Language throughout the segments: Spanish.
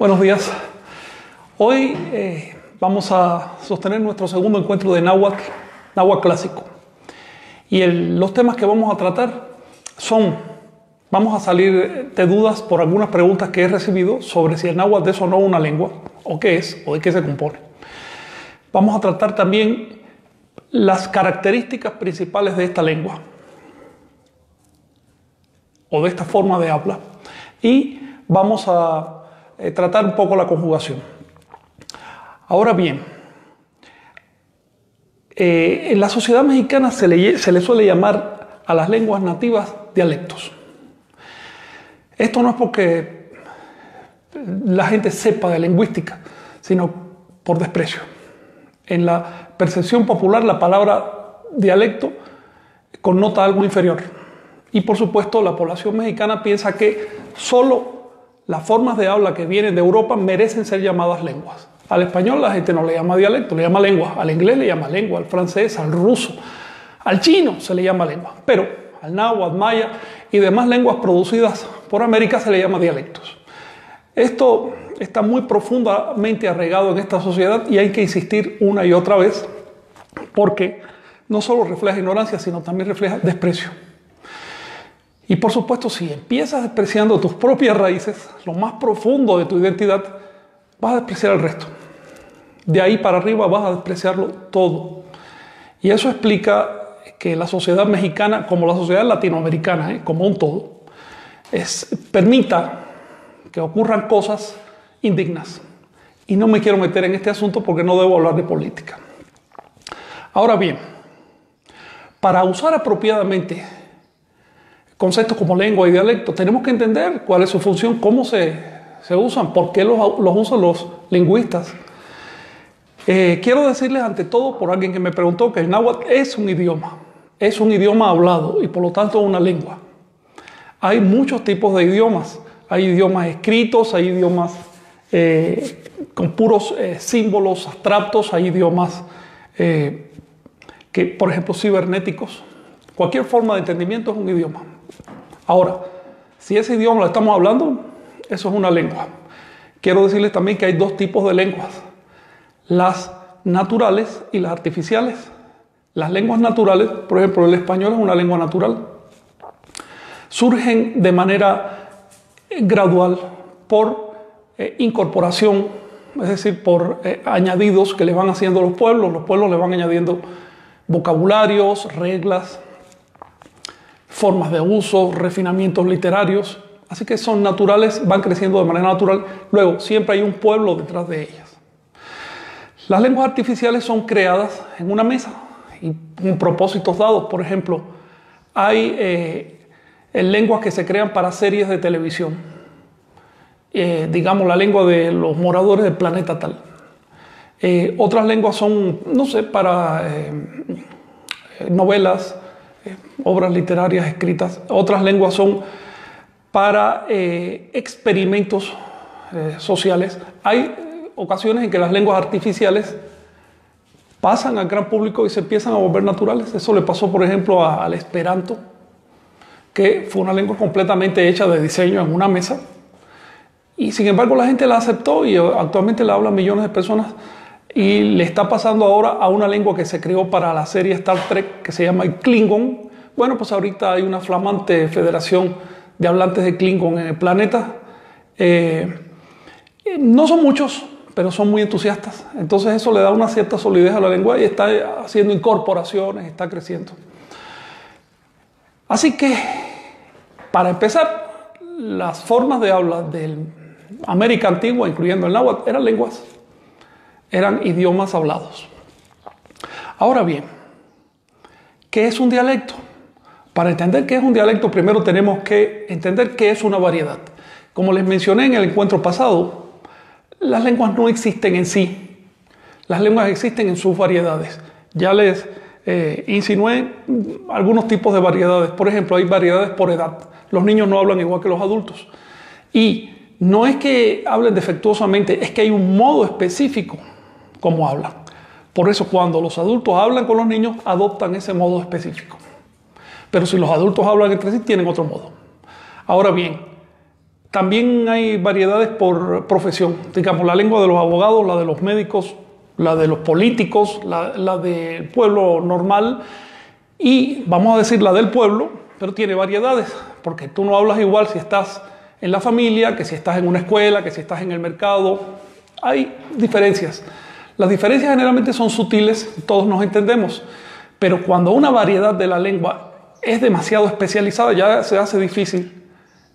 Buenos días. Hoy vamos a sostener nuestro segundo encuentro de náhuatl clásico. Y los temas que vamos a tratar son, vamos a salir de dudas por algunas preguntas que he recibido sobre si el náhuatl es o no una lengua, o qué es, o de qué se compone. Vamos a tratar también las características principales de esta lengua, o de esta forma de habla. Y vamos a tratar un poco la conjugación. Ahora bien, en la sociedad mexicana se le suele llamar a las lenguas nativas dialectos. Esto no es porque la gente sepa de lingüística, sino por desprecio. En la percepción popular, la palabra dialecto connota algo inferior. Y por supuesto, la población mexicana piensa que solo las formas de habla que vienen de Europa merecen ser llamadas lenguas. Al español la gente no le llama dialecto, le llama lengua. Al inglés le llama lengua, al francés, al ruso, al chino se le llama lengua. Pero al náhuatl, maya y demás lenguas producidas por América se le llama dialectos. Esto está muy profundamente arraigado en esta sociedad y hay que insistir una y otra vez porque no solo refleja ignorancia, sino también refleja desprecio. Y por supuesto, si empiezas despreciando tus propias raíces, lo más profundo de tu identidad, vas a despreciar el resto. De ahí para arriba vas a despreciarlo todo. Y eso explica que la sociedad mexicana, como la sociedad latinoamericana, como un todo, permita que ocurran cosas indignas. Y no me quiero meter en este asunto porque no debo hablar de política. Ahora bien, para usar apropiadamente conceptos como lengua y dialecto, tenemos que entender cuál es su función, cómo se usan, por qué los usan los lingüistas. Quiero decirles ante todo, por alguien que me preguntó, que el náhuatl es un idioma hablado y por lo tanto una lengua. Hay muchos tipos de idiomas, hay idiomas escritos, hay idiomas con puros símbolos abstractos, hay idiomas que, por ejemplo, cibernéticos. Cualquier forma de entendimiento es un idioma. Ahora, si ese idioma lo estamos hablando, eso es una lengua. Quiero decirles también que hay dos tipos de lenguas: las naturales y las artificiales. Las lenguas naturales, por ejemplo, el español es una lengua natural. Surgen de manera gradual por incorporación, es decir, por añadidos que le van haciendo los pueblos. Los pueblos le van añadiendo vocabularios, reglas, formas de uso, refinamientos literarios. Así que son naturales, van creciendo de manera natural. Luego, siempre hay un pueblo detrás de ellas. Las lenguas artificiales son creadas en una mesa y con propósitos dados. Por ejemplo, hay lenguas que se crean para series de televisión. Digamos, la lengua de los moradores del planeta tal. Otras lenguas son, no sé, para novelas, obras literarias escritas. Otras lenguas son para experimentos sociales. Hay ocasiones en que las lenguas artificiales pasan al gran público y se empiezan a volver naturales. Eso le pasó, por ejemplo, al Esperanto, que fue una lengua completamente hecha de diseño en una mesa. Y sin embargo la gente la aceptó y actualmente la hablan millones de personas. Y le está pasando ahora a una lengua que se creó para la serie Star Trek, que se llama el Klingon. Bueno, pues ahorita hay una flamante federación de hablantes de Klingon en el planeta. No son muchos, pero son muy entusiastas. Entonces eso le da una cierta solidez a la lengua y está haciendo incorporaciones, está creciendo. Así que, para empezar, las formas de habla de América antigua, incluyendo el náhuatl, eran lenguas. Eran idiomas hablados. Ahora bien, ¿qué es un dialecto? Para entender qué es un dialecto, primero tenemos que entender qué es una variedad. Como les mencioné en el encuentro pasado, las lenguas no existen en sí. Las lenguas existen en sus variedades. Ya les insinué algunos tipos de variedades. Por ejemplo, hay variedades por edad. Los niños no hablan igual que los adultos. Y no es que hablen defectuosamente, es que hay un modo específico como hablan. Por eso cuando los adultos hablan con los niños, adoptan ese modo específico. Pero si los adultos hablan entre sí, tienen otro modo. Ahora bien, También hay variedades por profesión. Digamos, la lengua de los abogados, la de los médicos, la de los políticos, la del pueblo normal y, vamos a decir, la del pueblo, pero tiene variedades, porque tú no hablas igual si estás en la familia, que si estás en una escuela, que si estás en el mercado. Hay diferencias. Las diferencias generalmente son sutiles, todos nos entendemos, pero cuando una variedad de la lengua es demasiado especializada, ya se hace difícil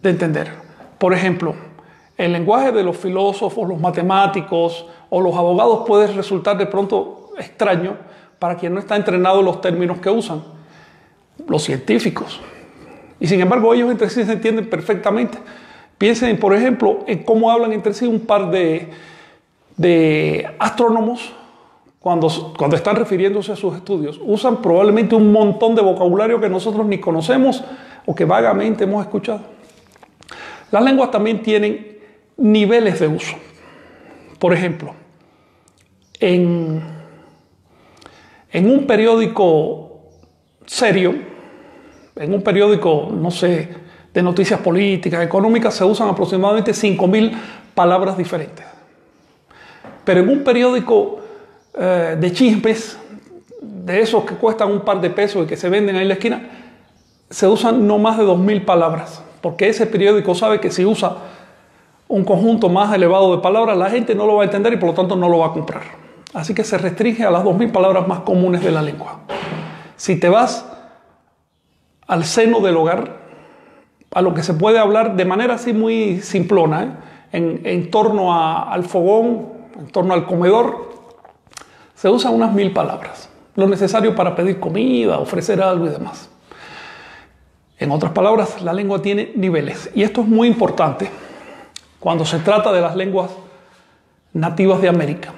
de entender. Por ejemplo, el lenguaje de los filósofos, los matemáticos o los abogados puede resultar de pronto extraño para quien no está entrenado en los términos que usan, los científicos. Y sin embargo, ellos entre sí se entienden perfectamente. Piensen, por ejemplo, en cómo hablan entre sí un par de astrónomos cuando están refiriéndose a sus estudios. Usan probablemente un montón de vocabulario que nosotros ni conocemos o que vagamente hemos escuchado. Las lenguas también tienen niveles de uso. Por ejemplo, en un periódico serio, en un periódico, no sé, de noticias políticas, económicas, se usan aproximadamente 5.000 palabras diferentes. Pero en un periódico de chismes, de esos que cuestan un par de pesos y que se venden ahí en la esquina, se usan no más de 2.000 palabras. Porque ese periódico sabe que si usa un conjunto más elevado de palabras, la gente no lo va a entender y por lo tanto no lo va a comprar. Así que se restringe a las 2.000 palabras más comunes de la lengua. Si te vas al seno del hogar, a lo que se puede hablar de manera así muy simplona, en torno al fogón, en torno al comedor, se usan unas 1.000 palabras. Lo necesario para pedir comida, ofrecer algo y demás. En otras palabras, la lengua tiene niveles. Y esto es muy importante cuando se trata de las lenguas nativas de América.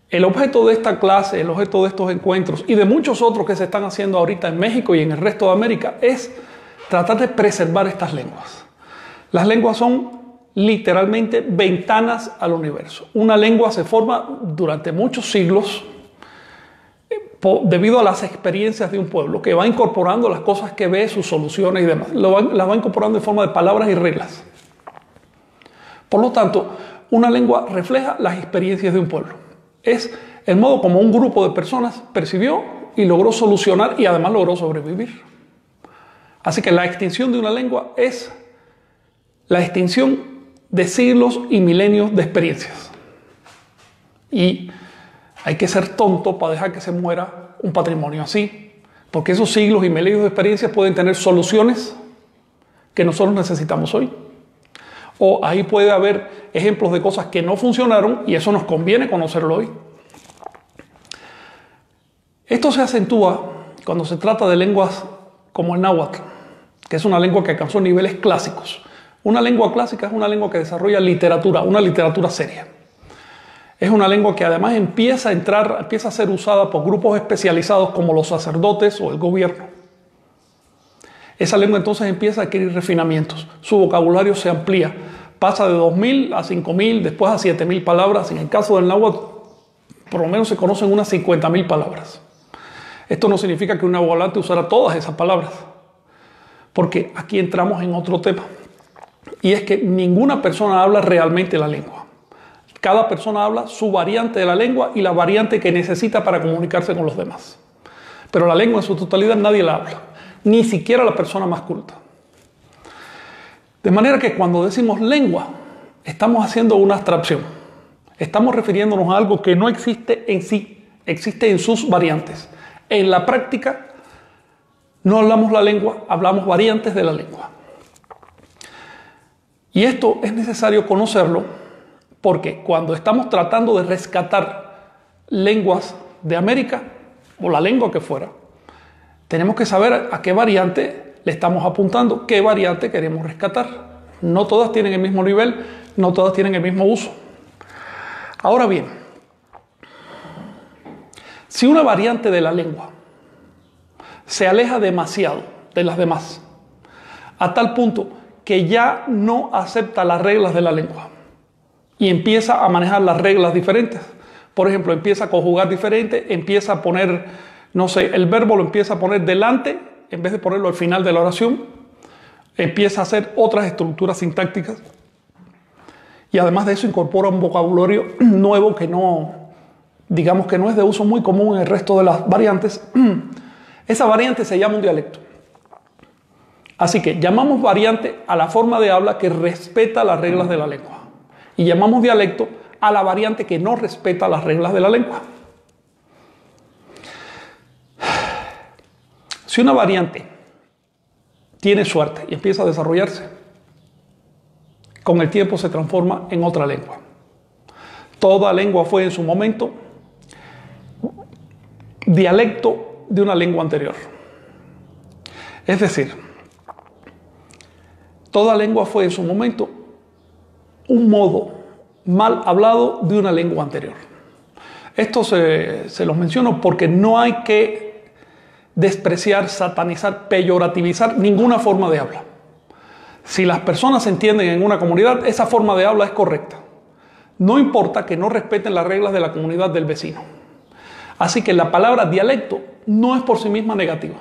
El objeto de esta clase, el objeto de estos encuentros y de muchos otros que se están haciendo ahorita en México y en el resto de América es tratar de preservar estas lenguas. Las lenguas son literalmente ventanas al universo. Una lengua se forma durante muchos siglos debido a las experiencias de un pueblo que va incorporando las cosas que ve, sus soluciones y demás. Las va incorporando en forma de palabras y reglas. Por lo tanto, una lengua refleja las experiencias de un pueblo. Es el modo como un grupo de personas percibió y logró solucionar y además logró sobrevivir. Así que la extinción de una lengua es la extinción de siglos y milenios de experiencias. Y hay que ser tonto para dejar que se muera un patrimonio así, porque esos siglos y milenios de experiencias pueden tener soluciones que nosotros necesitamos hoy. O ahí puede haber ejemplos de cosas que no funcionaron y eso nos conviene conocerlo hoy. Esto se acentúa cuando se trata de lenguas como el náhuatl, que es una lengua que alcanzó niveles clásicos. Una lengua clásica es una lengua que desarrolla literatura, una literatura seria. Es una lengua que además empieza a ser usada por grupos especializados como los sacerdotes o el gobierno. Esa lengua entonces empieza a adquirir refinamientos. Su vocabulario se amplía. Pasa de 2.000 a 5.000, después a 7.000 palabras. En el caso del náhuatl, por lo menos se conocen unas 50.000 palabras. Esto no significa que un nahuatlante usara todas esas palabras, porque aquí entramos en otro tema. Y es que ninguna persona habla realmente la lengua. Cada persona habla su variante de la lengua y la variante que necesita para comunicarse con los demás. Pero la lengua en su totalidad nadie la habla, ni siquiera la persona más culta. De manera que cuando decimos lengua, estamos haciendo una abstracción. Estamos refiriéndonos a algo que no existe en sí, existe en sus variantes. En la práctica, no hablamos la lengua, hablamos variantes de la lengua. Y esto es necesario conocerlo porque cuando estamos tratando de rescatar lenguas de América, o la lengua que fuera, tenemos que saber a qué variante le estamos apuntando, qué variante queremos rescatar. No todas tienen el mismo nivel, no todas tienen el mismo uso. Ahora bien, si una variante de la lengua se aleja demasiado de las demás, a tal punto que ya no acepta las reglas de la lengua y empieza a manejar las reglas diferentes. Por ejemplo, empieza a conjugar diferente, empieza a poner, no sé, el verbo lo empieza a poner delante en vez de ponerlo al final de la oración. empieza a hacer otras estructuras sintácticas y además de eso incorpora un vocabulario nuevo que no, digamos que no es de uso muy común en el resto de las variantes. Esa variante se llama un dialecto. Así que llamamos variante a la forma de habla que respeta las reglas de la lengua y llamamos dialecto a la variante que no respeta las reglas de la lengua. Si una variante tiene suerte y empieza a desarrollarse, con el tiempo se transforma en otra lengua. Toda lengua fue en su momento dialecto de una lengua anterior. Es decir, toda lengua fue en su momento un modo mal hablado de una lengua anterior. Esto se los menciono porque no hay que despreciar, satanizar, peyorativizar ninguna forma de habla. Si las personas se entienden en una comunidad, esa forma de habla es correcta. No importa que no respeten las reglas de la comunidad del vecino. Así que la palabra dialecto no es por sí misma negativa.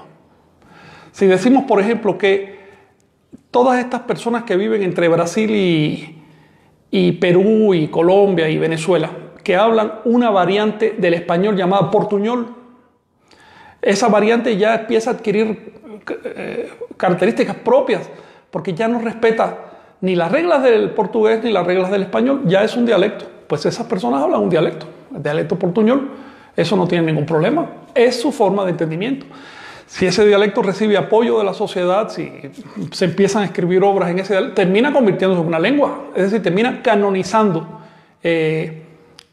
Si decimos, por ejemplo, que todas estas personas que viven entre Brasil y Perú y Colombia y Venezuela, que hablan una variante del español llamada portuñol, esa variante ya empieza a adquirir características propias, porque ya no respeta ni las reglas del portugués ni las reglas del español, ya es un dialecto. Pues esas personas hablan un dialecto, el dialecto portuñol, eso no tiene ningún problema, es su forma de entendimiento. Si ese dialecto recibe apoyo de la sociedad, si se empiezan a escribir obras en ese dialecto, termina convirtiéndose en una lengua, es decir, termina canonizando,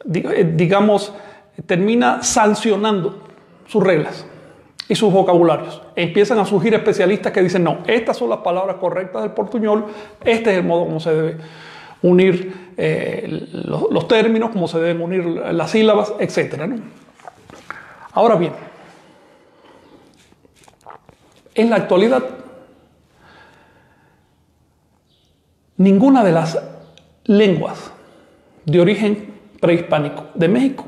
digamos, termina sancionando sus reglas y sus vocabularios. Empiezan a surgir especialistas que dicen, no, estas son las palabras correctas del portuñol, este es el modo como se debe unir los términos, cómo se deben unir las sílabas, etc., ¿no? Ahora bien, en la actualidad, ninguna de las lenguas de origen prehispánico de México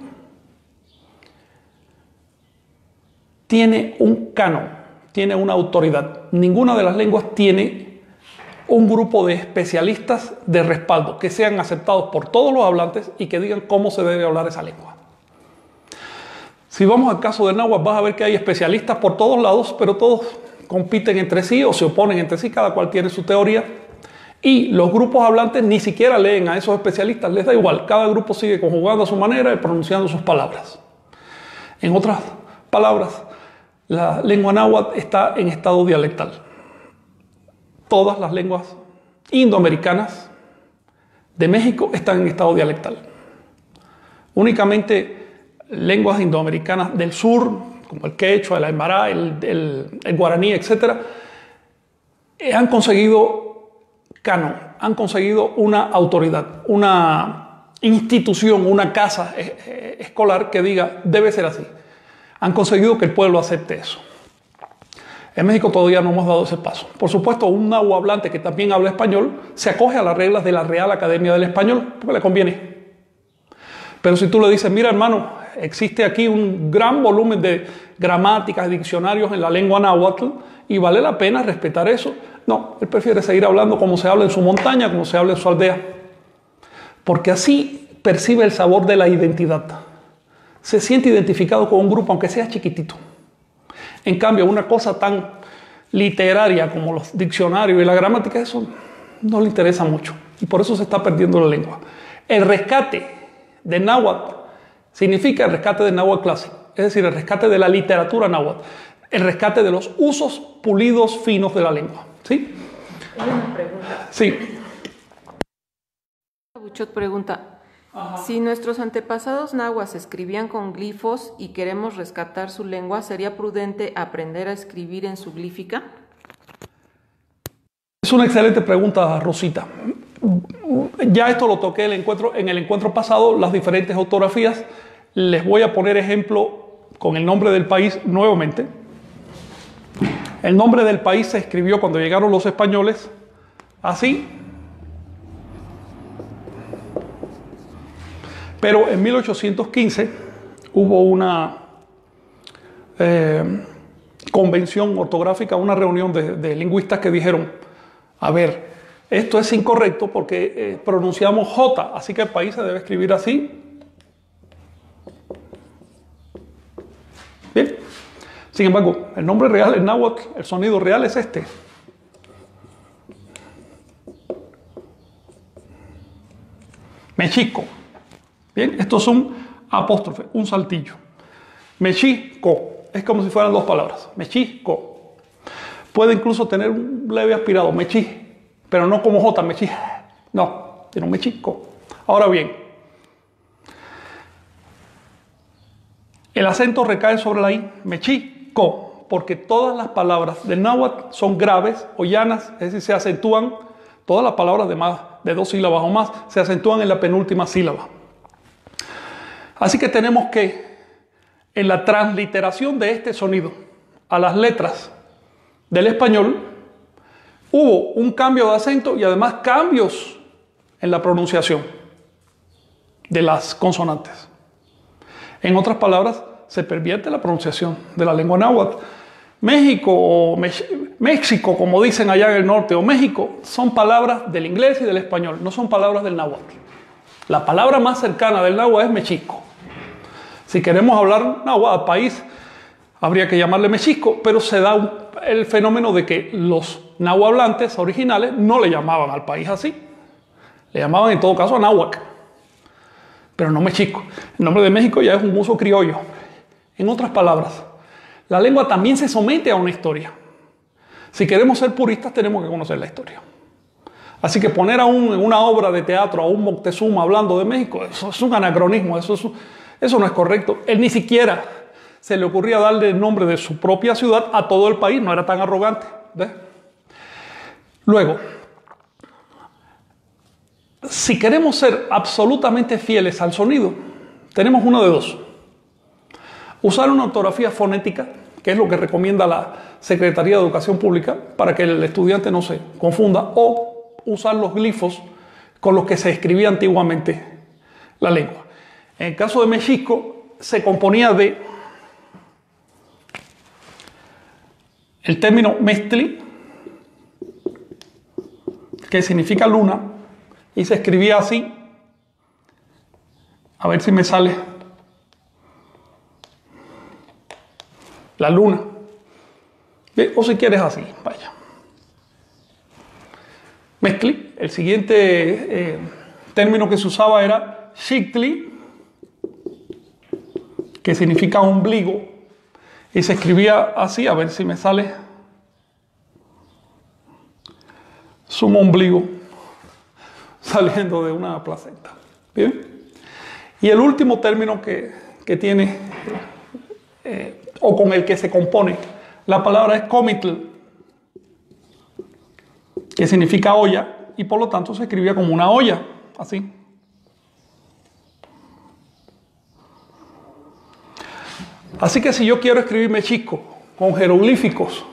tiene un canon, tiene una autoridad. Ninguna de las lenguas tiene un grupo de especialistas de respaldo que sean aceptados por todos los hablantes y que digan cómo se debe hablar esa lengua. Si vamos al caso del náhuatl, vas a ver que hay especialistas por todos lados, pero todos compiten entre sí o se oponen entre sí, cada cual tiene su teoría. Y los grupos hablantes ni siquiera leen a esos especialistas, les da igual, cada grupo sigue conjugando a su manera y pronunciando sus palabras. En otras palabras, la lengua náhuatl está en estado dialectal. Todas las lenguas indoamericanas de México están en estado dialectal. Únicamente lenguas indoamericanas del sur, como el quechua, el aymara, el guaraní, etc., han conseguido canon, han conseguido una autoridad, una institución, una casa escolar que diga, debe ser así. Han conseguido que el pueblo acepte eso. En México todavía no hemos dado ese paso. Por supuesto, un náhuatl hablante que también habla español se acoge a las reglas de la Real Academia del Español porque le conviene. Pero si tú le dices, mira hermano, existe aquí un gran volumen de gramáticas, diccionarios en la lengua náhuatl y vale la pena respetar eso. No, él prefiere seguir hablando como se habla en su montaña, como se habla en su aldea. Porque así percibe el sabor de la identidad. Se siente identificado con un grupo, aunque sea chiquitito. En cambio, una cosa tan literaria como los diccionarios y la gramática, eso no le interesa mucho. Y por eso se está perdiendo la lengua. El rescate de náhuatl significa el rescate del náhuatl clásico. Es decir, el rescate de la literatura náhuatl. El rescate de los usos pulidos finos de la lengua. ¿Sí? Hay una pregunta. Sí. Buchot pregunta, si nuestros antepasados nahuas escribían con glifos y queremos rescatar su lengua, ¿sería prudente aprender a escribir en su glífica? Es una excelente pregunta, Rosita. Ya esto lo toqué en el encuentro pasado, las diferentes ortografías. Les voy a poner ejemplo con el nombre del país nuevamente. El nombre del país se escribió cuando llegaron los españoles así. Pero en 1815 hubo una convención ortográfica, una reunión de lingüistas que dijeron, A ver, esto es incorrecto porque pronunciamos J, así que el país se debe escribir así. Bien. Sin embargo, el nombre real en náhuatl, el sonido real es este. Mexico. Bien, esto es un apóstrofe, un saltillo. Mexico. Es como si fueran dos palabras. Mexico. Puede incluso tener un leve aspirado, mechi, pero no como J, mechi. No, sino Mexico. Ahora bien, el acento recae sobre la I, Mexico, porque todas las palabras del náhuatl son graves o llanas, es decir, se acentúan, todas las palabras de dos sílabas o más, se acentúan en la penúltima sílaba. Así que tenemos que, en la transliteración de este sonido a las letras del español, hubo un cambio de acento y además cambios en la pronunciación de las consonantes. En otras palabras, se pervierte la pronunciación de la lengua náhuatl. México o México, como dicen allá en el norte, o México, son palabras del inglés y del español, no son palabras del náhuatl. La palabra más cercana del náhuatl es Mexico. Si queremos hablar náhuatl al país, habría que llamarle Mexico, pero se da el fenómeno de que los náhuatl originales no le llamaban al país así. Le llamaban en todo caso a náhuatl, pero no Mexico. El nombre de México ya es un uso criollo. En otras palabras, la lengua también se somete a una historia. Si queremos ser puristas, tenemos que conocer la historia. Así que poner en una obra de teatro a un Moctezuma hablando de México, eso es un anacronismo, eso no es correcto. Él ni siquiera se le ocurría darle el nombre de su propia ciudad a todo el país, no era tan arrogante. ¿Ves? Luego, si queremos ser absolutamente fieles al sonido, tenemos uno de dos. Usar una ortografía fonética, que es lo que recomienda la Secretaría de Educación Pública, para que el estudiante no se confunda, o usar los glifos con los que se escribía antiguamente la lengua. En el caso de México, se componía de el término mestli, que significa luna, y se escribía así. A ver si me sale. La luna. Bien, o si quieres así, vaya. Mezcli. El siguiente término que se usaba era xictli, que significa ombligo, y se escribía así, a ver si me sale. Sumo ombligo, saliendo de una placenta. Bien. Y el último término que tiene, o con el que se compone la palabra, es comitl, que significa olla, y por lo tanto se escribía como una olla, así. Así que si yo quiero escribir Mexico con jeroglíficos,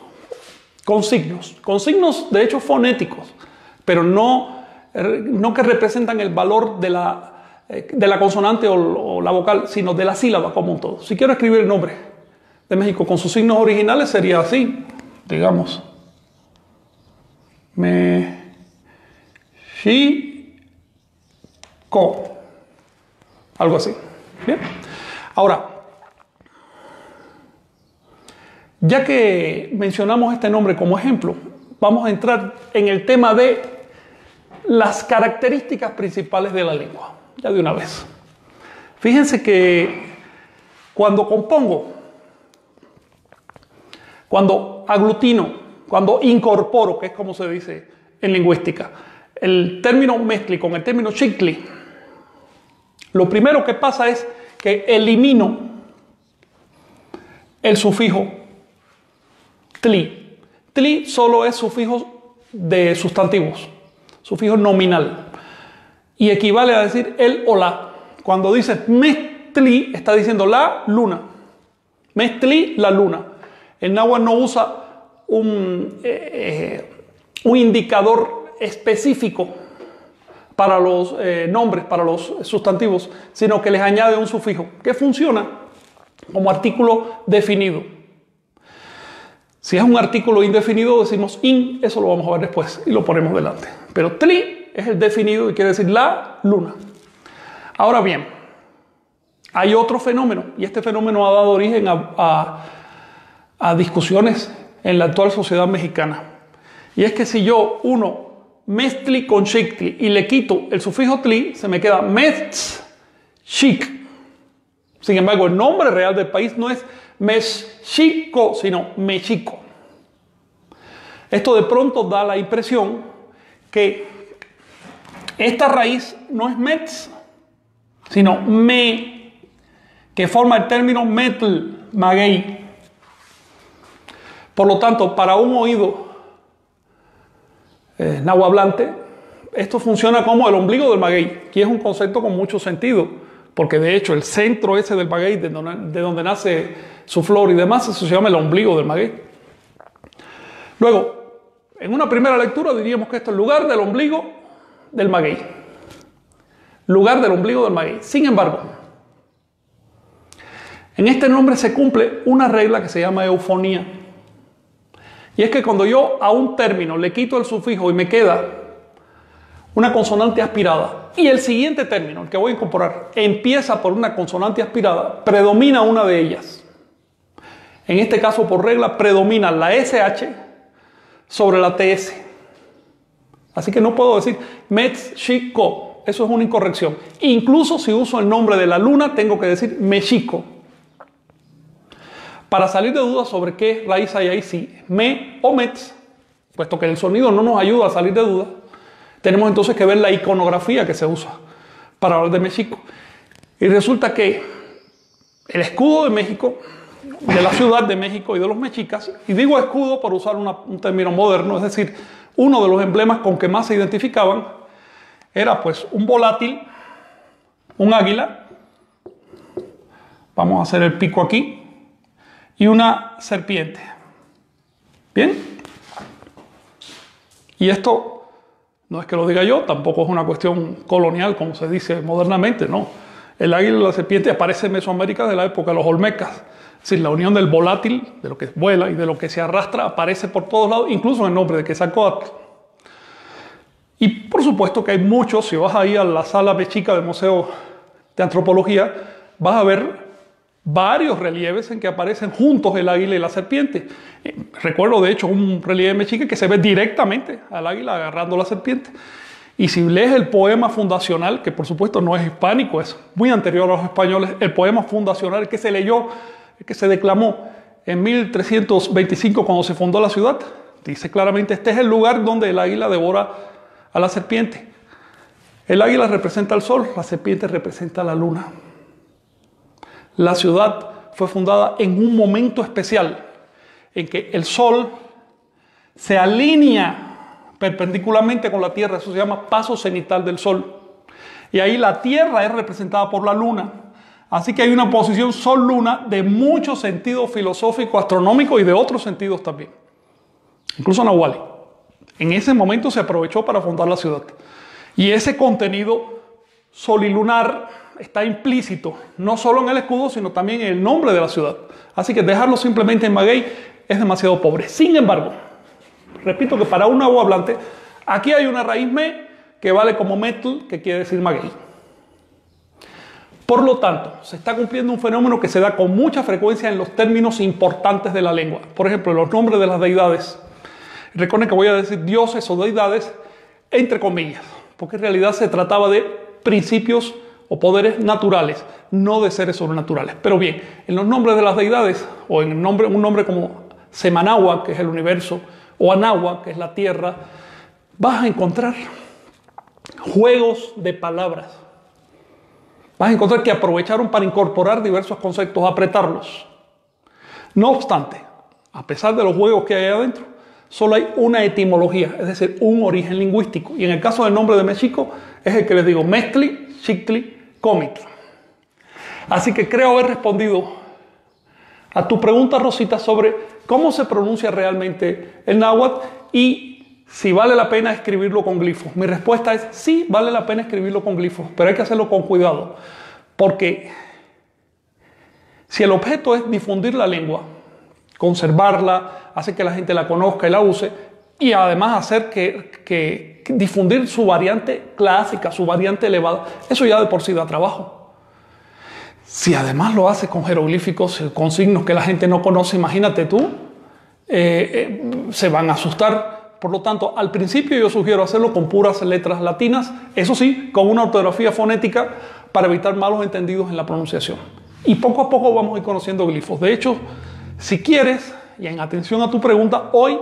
con signos de hecho fonéticos, pero no que representan el valor de la consonante o la vocal, sino de la sílaba como un todo. Si quiero escribir el nombre de México con sus signos originales, sería así, digamos. Mexico. Algo así. Bien. Ahora, ya que mencionamos este nombre como ejemplo, vamos a entrar en el tema de las características principales de la lengua, ya de una vez. Fíjense que cuando compongo, cuando aglutino, cuando incorporo, que es como se dice en lingüística, el término mezcli con el término xictli, lo primero que pasa es que elimino el sufijo tli. Tli solo es sufijo de sustantivos, sufijo nominal, y equivale a decir el o la. Cuando dice mestli, está diciendo la luna. Mestli, la luna. El náhuatl no usa un indicador específico para los nombres, para los sustantivos, sino que les añade un sufijo que funciona como artículo definido. Si es un artículo indefinido, decimos in, eso lo vamos a ver después y lo ponemos delante. Pero tli es el definido y quiere decir la luna. Ahora bien, hay otro fenómeno, y este fenómeno ha dado origen a discusiones en la actual sociedad mexicana. Y es que si yo uno meztli con xictli y le quito el sufijo tli, se me queda mezchic. Sin embargo, el nombre real del país no es Mexico, sino Mexico. Esto de pronto da la impresión que esta raíz no es metz, sino me, que forma el término metl, maguey. Por lo tanto, para un oído nahuablante, esto funciona como el ombligo del maguey, que es un concepto con mucho sentido, porque de hecho el centro ese del maguey, de donde nace su flor y demás, eso se llama el ombligo del maguey. Luego, en una primera lectura diríamos que esto es el lugar del ombligo del maguey. Lugar del ombligo del maguey. Sin embargo, en este nombre se cumple una regla que se llama eufonía. Y es que cuando yo a un término le quito el sufijo y me queda una consonante aspirada, y el siguiente término, el que voy a incorporar, empieza por una consonante aspirada, predomina una de ellas. En este caso, por regla, predomina la SH sobre la TS. Así que no puedo decir Mexico, eso es una incorrección. Incluso si uso el nombre de la luna, tengo que decir Mexico. Para salir de dudas sobre qué raíz hay ahí, si me o metz, puesto que el sonido no nos ayuda a salir de dudas, tenemos entonces que ver la iconografía que se usa para hablar de México. Y resulta que el escudo de México, de la Ciudad de México y de los mexicas, y digo escudo por usar un término moderno, es decir, uno de los emblemas con que más se identificaban era pues un volátil, un águila, vamos a hacer el pico aquí, y una serpiente. ¿Bien? Y esto no es que lo diga yo, tampoco es una cuestión colonial como se dice modernamente, no. El águila y la serpiente aparece en Mesoamérica de la época de los olmecas. Es decir, la unión del volátil, de lo que vuela y de lo que se arrastra, aparece por todos lados, incluso en el nombre de Quetzalcóatl. Y por supuesto que hay muchos, si vas ahí a la sala mexica del Museo de Antropología, vas a ver varios relieves en que aparecen juntos el águila y la serpiente. Recuerdo de hecho un relieve mexica que se ve directamente al águila agarrando la serpiente. Y si lees el poema fundacional, que por supuesto no es hispánico, es muy anterior a los españoles, el poema fundacional que se leyó, que se declamó en 1325 cuando se fundó la ciudad, dice claramente: este es el lugar donde el águila devora a la serpiente. El águila representa al sol, la serpiente representa a la luna. La ciudad fue fundada en un momento especial en que el sol se alinea perpendicularmente con la tierra, eso se llama paso cenital del sol. Y ahí la tierra es representada por la luna. Así que hay una posición sol-luna de mucho sentido filosófico, astronómico y de otros sentidos también. Incluso Nahuali. En ese momento se aprovechó para fundar la ciudad. Y ese contenido solilunar está implícito, no solo en el escudo, sino también en el nombre de la ciudad. Así que dejarlo simplemente en maguey es demasiado pobre. Sin embargo, repito que para un nahuablante, aquí hay una raíz me que vale como metl, que quiere decir maguey. Por lo tanto, se está cumpliendo un fenómeno que se da con mucha frecuencia en los términos importantes de la lengua. Por ejemplo, los nombres de las deidades. Recuerden que voy a decir dioses o deidades entre comillas, porque en realidad se trataba de principios o poderes naturales, no de seres sobrenaturales. Pero bien, en los nombres de las deidades, o en un nombre como Semanagua, que es el universo, o Anagua, que es la tierra, vas a encontrar juegos de palabras. Vas a encontrar que aprovecharon para incorporar diversos conceptos, apretarlos. No obstante, a pesar de los juegos que hay adentro, solo hay una etimología, es decir, un origen lingüístico. Y en el caso del nombre de México, es el que les digo, Meztli, Xictli, Comitl. Así que creo haber respondido a tu pregunta, Rosita, sobre cómo se pronuncia realmente el náhuatl y si vale la pena escribirlo con glifos. Mi respuesta es sí, vale la pena escribirlo con glifos, pero hay que hacerlo con cuidado, porque si el objeto es difundir la lengua, conservarla, hacer que la gente la conozca y la use, y además hacer que difundir su variante clásica, su variante elevada. Eso ya de por sí da trabajo. Si además lo hace con jeroglíficos, con signos que la gente no conoce, imagínate tú, se van a asustar. Por lo tanto, al principio yo sugiero hacerlo con puras letras latinas, eso sí, con una ortografía fonética para evitar malos entendidos en la pronunciación. Y poco a poco vamos a ir conociendo glifos. De hecho, si quieres, y en atención a tu pregunta, hoy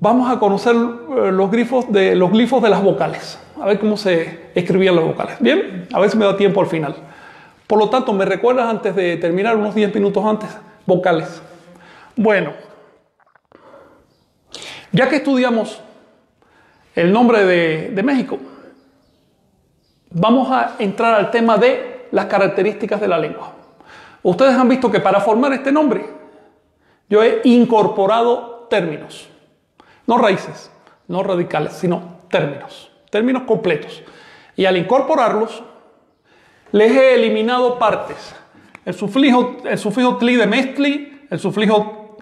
vamos a conocer los glifos de las vocales. A ver cómo se escribían las vocales. Bien, a ver si me da tiempo al final. Por lo tanto, ¿me recuerdas antes de terminar, unos 10 minutos antes? Vocales. Bueno, ya que estudiamos el nombre de México, vamos a entrar al tema de las características de la lengua. Ustedes han visto que para formar este nombre, yo he incorporado términos. No raíces, no radicales, sino términos completos. Y al incorporarlos, les he eliminado partes. El sufijo tli de mestli, el sufijo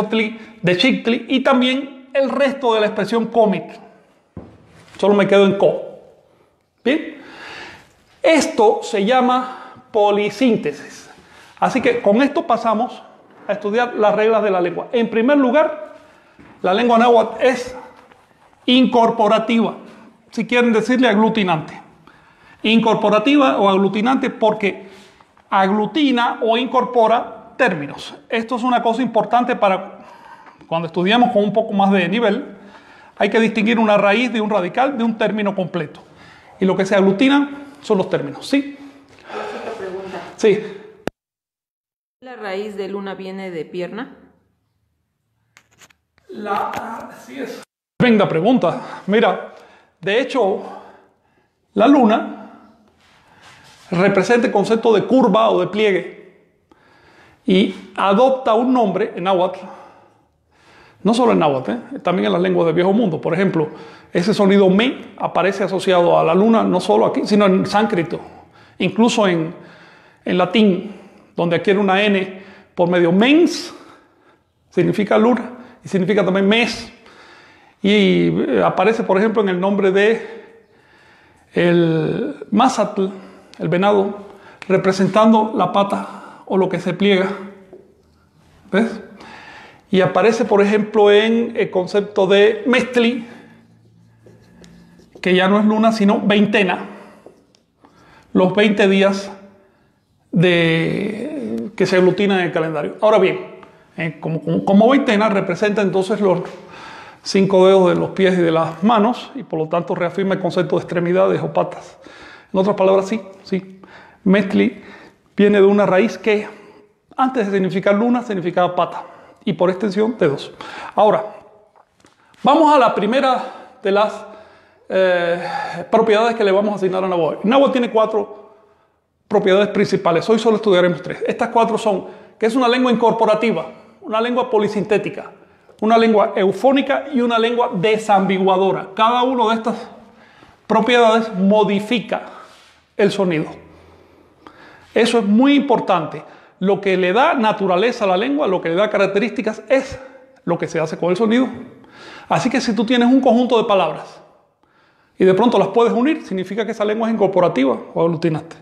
tli de chictli y también el resto de la expresión comit. Solo me quedo en co. ¿Bien? Esto se llama polisíntesis. Así que con esto pasamos a estudiar las reglas de la lengua. En primer lugar, la lengua náhuatl es incorporativa, si quieren decirle aglutinante. Incorporativa o aglutinante porque aglutina o incorpora términos. Esto es una cosa importante para cuando estudiamos con un poco más de nivel. Hay que distinguir una raíz de un radical de un término completo. Y lo que se aglutina son los términos. ¿Sí? Otra pregunta. Sí. ¿La raíz de luna viene de pierna? Así es. Venga, pregunta. Mira, de hecho, la luna representa el concepto de curva o de pliegue y adopta un nombre en náhuatl, no solo en náhuatl, también en las lenguas del Viejo Mundo. Por ejemplo, ese sonido me aparece asociado a la luna no solo aquí, sino en sánscrito, incluso en latín, donde adquiere una N por medio. Mens significa luna y significa también mes. Y aparece, por ejemplo, en el nombre de el mazatl, el venado, representando la pata o lo que se pliega. ¿Ves? Y aparece, por ejemplo, en el concepto de mestli, que ya no es luna, sino veintena. Los 20 días que se aglutinan en el calendario. Ahora bien, como veintena representa entonces los 5 dedos de los pies y de las manos, y por lo tanto reafirma el concepto de extremidades o patas. En otras palabras, sí. Mestli viene de una raíz que antes de significar luna significaba pata y por extensión dedos. Ahora, vamos a la primera de las propiedades que le vamos a asignar a náhuatl. Náhuatl tiene 4 propiedades principales. Hoy solo estudiaremos 3. Estas 4 son que es una lengua incorporativa, una lengua polisintética, una lengua eufónica y una lengua desambiguadora. Cada una de estas propiedades modifica el sonido. Eso es muy importante. Lo que le da naturaleza a la lengua, lo que le da características, es lo que se hace con el sonido. Así que si tú tienes un conjunto de palabras y de pronto las puedes unir, significa que esa lengua es incorporativa o aglutinaste.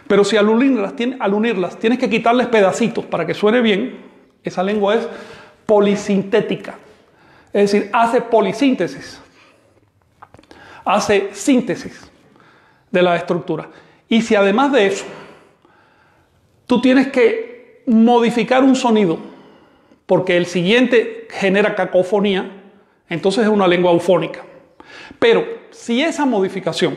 Pero si al unirlas tienes que quitarles pedacitos para que suene bien, esa lengua es polisintética. Es decir, hace polisíntesis, hace síntesis de la estructura. Y si además de eso tú tienes que modificar un sonido porque el siguiente genera cacofonía, entonces es una lengua eufónica. Pero si esa modificación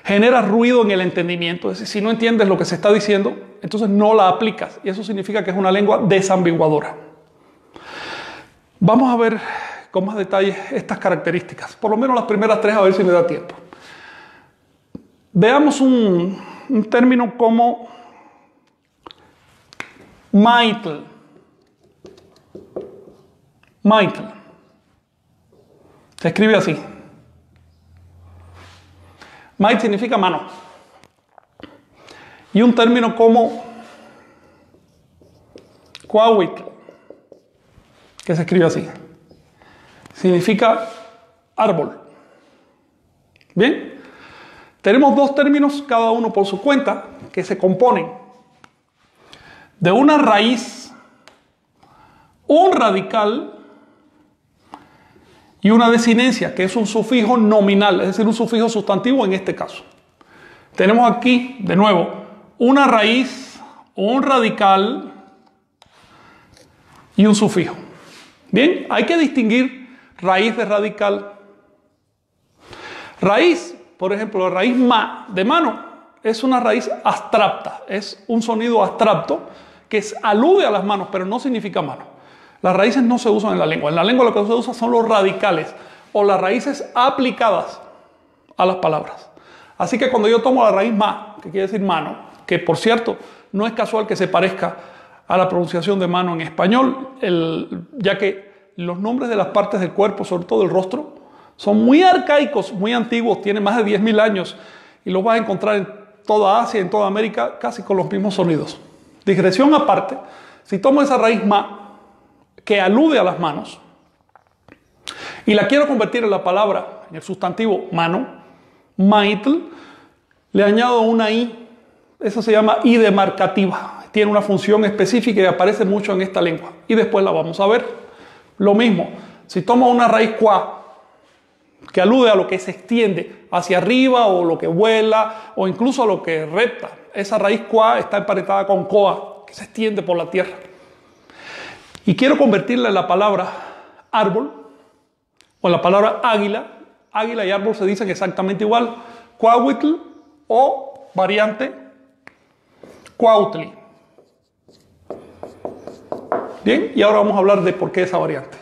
genera ruido en el entendimiento, es decir, si no entiendes lo que se está diciendo, entonces no la aplicas y eso significa que es una lengua desambiguadora. Vamos a ver con más detalle estas características, por lo menos las primeras 3, a ver si me da tiempo. Veamos un término como maitl. Maitl. Se escribe así. Mait significa mano. Y un término como cuahuitl. que se escribe así. Significa árbol. Bien, tenemos dos términos, cada uno por su cuenta, que se componen de una raíz, un radical y una desinencia, que es un sufijo nominal, es decir, un sufijo sustantivo en este caso. Tenemos aquí, de nuevo, una raíz, un radical y un sufijo. Bien, hay que distinguir raíz de radical. Raíz, por ejemplo, la raíz ma de mano es una raíz abstracta, es un sonido abstracto que alude a las manos, pero no significa mano. Las raíces no se usan en la lengua. En la lengua lo que se usa son los radicales o las raíces aplicadas a las palabras. Así que cuando yo tomo la raíz ma, que quiere decir mano, que por cierto no es casual que se parezca a la pronunciación de mano en español, ya que los nombres de las partes del cuerpo, sobre todo el rostro, son muy arcaicos, muy antiguos, tienen más de 10.000 años y los vas a encontrar en toda Asia, en toda América, casi con los mismos sonidos. Digresión aparte, si tomo esa raíz ma, que alude a las manos, y la quiero convertir en la palabra, en el sustantivo mano, maitl, le añado una i, eso se llama i demarcativa, tiene una función específica y aparece mucho en esta lengua, y después la vamos a ver. Lo mismo, si tomo una raíz qua, que alude a lo que se extiende hacia arriba o lo que vuela o incluso a lo que repta, esa raíz qua está emparentada con coa, que se extiende por la tierra. Y quiero convertirla en la palabra árbol o en la palabra águila. Águila y árbol se dicen exactamente igual. Cuauhtli o variante Cuautli. Bien, y ahora vamos a hablar de por qué esa variante.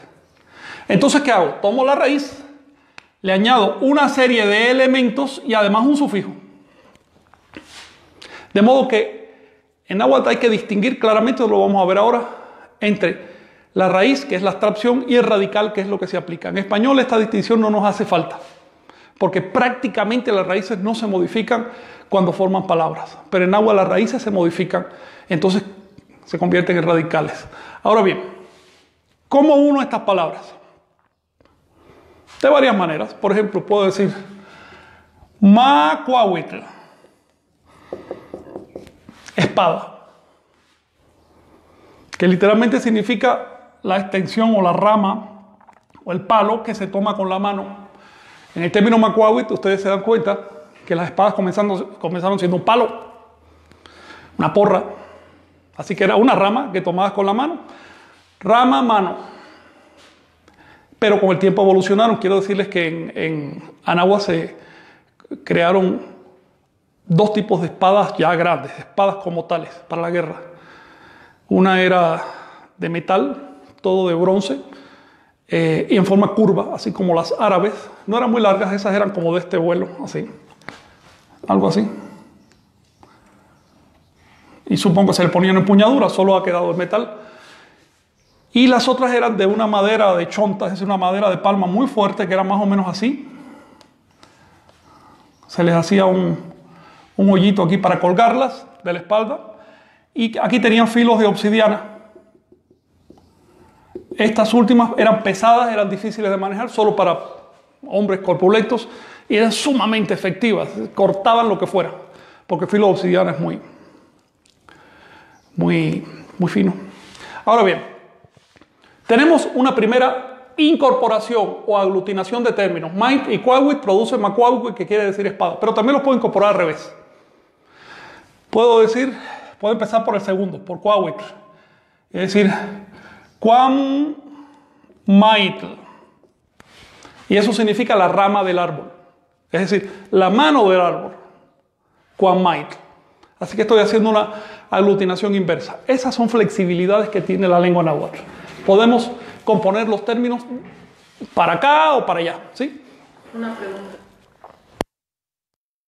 Entonces, ¿qué hago? Tomo la raíz, le añado una serie de elementos y además un sufijo. De modo que en náhuatl hay que distinguir claramente, lo vamos a ver ahora, entre la raíz, que es la abstracción, y el radical, que es lo que se aplica. En español esta distinción no nos hace falta, porque prácticamente las raíces no se modifican cuando forman palabras, pero en náhuatl las raíces se modifican, entonces se convierten en radicales. Ahora bien, ¿cómo uno estas palabras? De varias maneras. Por ejemplo, puedo decir macuahuitl, espada, que literalmente significa la extensión o la rama o el palo que se toma con la mano. En el término macuahuitl ustedes se dan cuenta que las espadas comenzaron siendo un palo, una porra, así que era una rama que tomabas con la mano, rama, mano. Pero con el tiempo evolucionaron. Quiero decirles que en Anáhuac se crearon dos tipos de espadas ya grandes, espadas como tales para la guerra. Una era de metal, todo de bronce, y en forma curva, así como las árabes. No eran muy largas, esas eran como de este vuelo, así, algo así. Y supongo que se le ponían empuñaduras, solo ha quedado el metal. Y las otras eran de una madera de chonta, es decir, una madera de palma muy fuerte, que era más o menos así. Se les hacía un hoyito aquí para colgarlas de la espalda. Y aquí tenían filos de obsidiana. Estas últimas eran pesadas, eran difíciles de manejar, solo para hombres corpulentos, y eran sumamente efectivas, cortaban lo que fuera, porque el filo de obsidiana es muy fino. Ahora bien, tenemos una primera incorporación o aglutinación de términos. Mait y Cuauhtli producen macuauhtli, que quiere decir espada, pero también los puedo incorporar al revés. Puedo empezar por el segundo, por Cuauhtli, es decir, Cuam maitl. Y eso significa la rama del árbol. Es decir, la mano del árbol. Cuam maitl. Así que estoy haciendo una aglutinación inversa. Esas son flexibilidades que tiene la lengua náhuatl. Podemos componer los términos para acá o para allá, ¿sí? Una pregunta.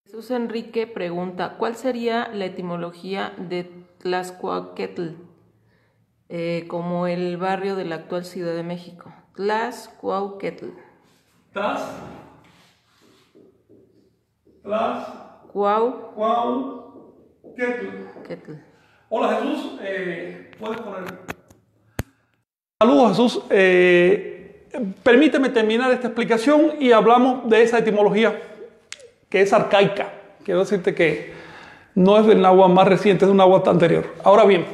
Jesús Enrique pregunta, ¿cuál sería la etimología de Tlaxcuaquetl? Como el barrio de la actual Ciudad de México. Tlaxcuaquetl. Cuauhtli. Hola Jesús, puedes poner Saludos, Jesús. Permíteme terminar esta explicación y hablamos de esa etimología que es arcaica. Quiero decirte que no es del náhuatl más reciente, es de un náhuatl anterior. Ahora bien,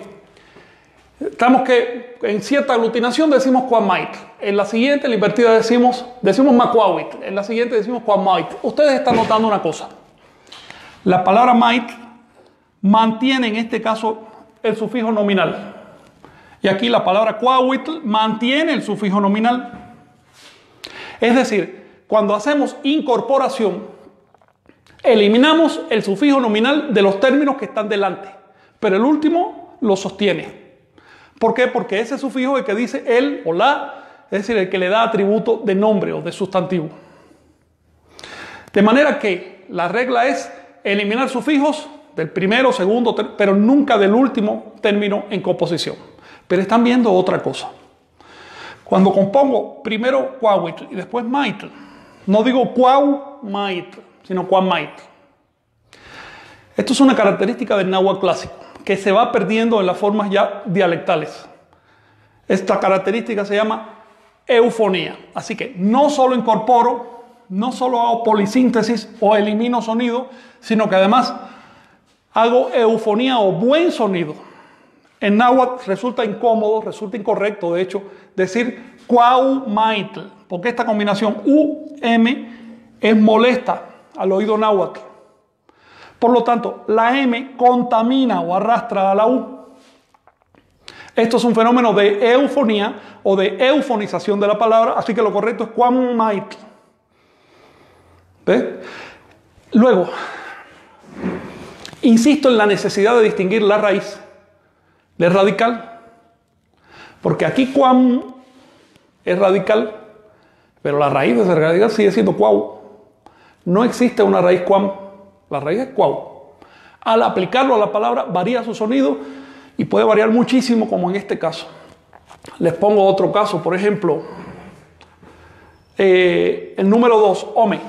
estamos que en cierta aglutinación decimos cuamait. En la siguiente, en la invertida, decimos macuahuit. En la siguiente decimos cuamait. Ustedes están notando una cosa. La palabra mait mantiene en este caso el sufijo nominal. Y aquí la palabra cuahuitl mantiene el sufijo nominal. Es decir, cuando hacemos incorporación, eliminamos el sufijo nominal de los términos que están delante, pero el último lo sostiene. ¿Por qué? Porque ese sufijo es el que dice el o la, es decir, el que le da atributo de nombre o de sustantivo. De manera que la regla es eliminar sufijos del primero, segundo, pero nunca del último término en composición. Pero están viendo otra cosa. Cuando compongo primero cuahuitl y después maitl, no digo cuau-maitl, sino cuamaitl. Esto es una característica del náhuatl clásico, que se va perdiendo en las formas ya dialectales. Esta característica se llama eufonía. Así que no solo incorporo, no solo hago polisíntesis o elimino sonido, sino que además hago eufonía o buen sonido. En náhuatl resulta incómodo, resulta incorrecto, de hecho, decir cuaumaitl, porque esta combinación U-M es molesta al oído náhuatl. Por lo tanto, la M contamina o arrastra a la U. Esto es un fenómeno de eufonía o de eufonización de la palabra, así que lo correcto es cuaumaitl. ¿Ves? Luego, insisto en la necesidad de distinguir la raíz del radical, porque aquí cuam es radical, pero la raíz de ese radical sigue siendo cuau. No existe una raíz cuam, la raíz es cuau. Al aplicarlo a la palabra varía su sonido y puede variar muchísimo, como en este caso. Les pongo otro caso, por ejemplo, el número 2, ome.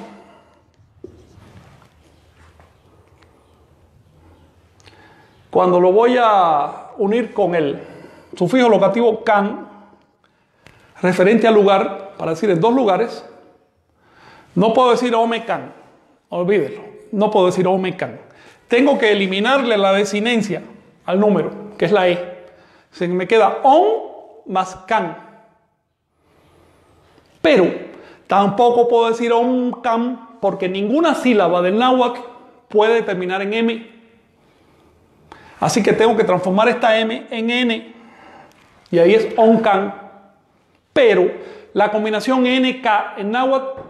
Cuando lo voy a unir con el sufijo locativo can, referente al lugar, para decir en dos lugares, no puedo decir ome can, olvídelo, no puedo decir ome can. Tengo que eliminarle la desinencia al número, que es la e. Se me queda on más can. Pero tampoco puedo decir on can, porque ninguna sílaba del náhuatl puede terminar en m. Así que tengo que transformar esta M en N. Y ahí es oncan. Pero la combinación NK en náhuatl